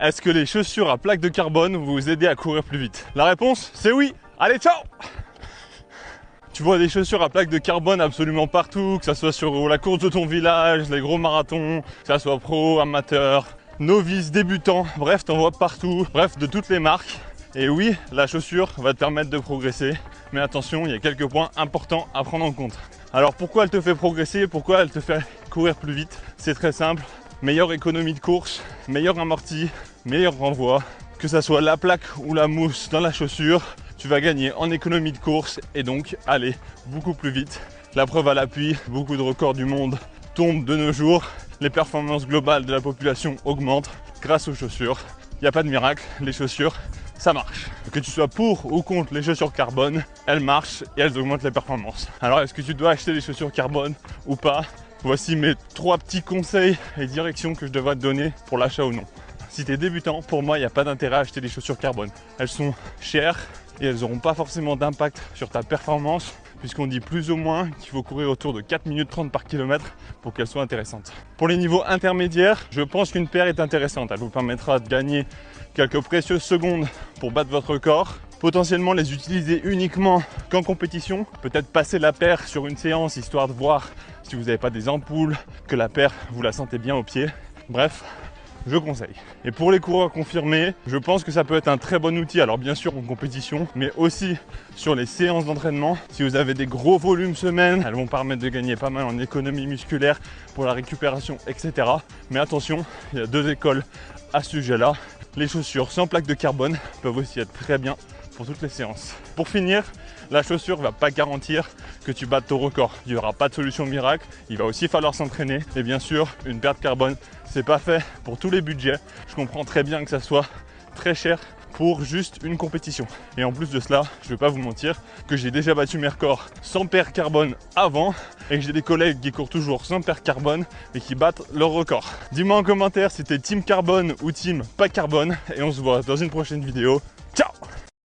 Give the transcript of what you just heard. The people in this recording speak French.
est-ce que les chaussures à plaque de carbone vont vous aider à courir plus vite? La réponse, c'est oui. Allez, ciao! Tu vois des chaussures à plaque de carbone absolument partout, que ça soit sur la course de ton village, les gros marathons, que ça soit pro, amateur, novice, débutant, bref, t'en vois partout, bref, de toutes les marques. Et oui, la chaussure va te permettre de progresser, mais attention, il y a quelques points importants à prendre en compte. Alors pourquoi elle te fait progresser, pourquoi elle te fait courir plus vite? C'est très simple, meilleure économie de course, meilleur amorti, meilleur renvoi, que ça soit la plaque ou la mousse dans la chaussure, tu vas gagner en économie de course et donc aller beaucoup plus vite. La preuve à l'appui, beaucoup de records du monde tombent de nos jours. Les performances globales de la population augmentent grâce aux chaussures. Il n'y a pas de miracle, les chaussures, ça marche. Que tu sois pour ou contre les chaussures carbone, elles marchent et elles augmentent les performances. Alors est-ce que tu dois acheter des chaussures carbone ou pas? Voici mes 3 petits conseils et directions que je devrais te donner pour l'achat ou non. Si tu es débutant, pour moi, il n'y a pas d'intérêt à acheter des chaussures carbone. Elles sont chères et elles n'auront pas forcément d'impact sur ta performance puisqu'on dit plus ou moins qu'il faut courir autour de 4 minutes 30 par kilomètre pour qu'elles soient intéressantes. Pour les niveaux intermédiaires, je pense qu'une paire est intéressante. Elle vous permettra de gagner quelques précieuses secondes pour battre votre record. Potentiellement les utiliser uniquement qu'en compétition. Peut-être passer la paire sur une séance histoire de voir si vous n'avez pas des ampoules, que la paire vous la sentez bien au pied. Bref, je conseille. Et pour les coureurs confirmés, je pense que ça peut être un très bon outil. Alors bien sûr en compétition, mais aussi sur les séances d'entraînement. Si vous avez des gros volumes semaine, elles vont permettre de gagner pas mal en économie musculaire pour la récupération, etc. Mais attention, il y a 2 écoles à ce sujet-là. Les chaussures sans plaque de carbone peuvent aussi être très bien pour toutes les séances. Pour finir, la chaussure ne va pas garantir que tu battes ton record. Il n'y aura pas de solution miracle. Il va aussi falloir s'entraîner. Et bien sûr, une paire de carbone, c'est pas fait pour tous les budgets. Je comprends très bien que ça soit très cher pour juste une compétition. Et en plus de cela, je ne vais pas vous mentir que j'ai déjà battu mes records sans paire carbone avant et que j'ai des collègues qui courent toujours sans paire carbone et qui battent leur record. Dis-moi en commentaire si t'es team carbone ou team pas carbone et on se voit dans une prochaine vidéo.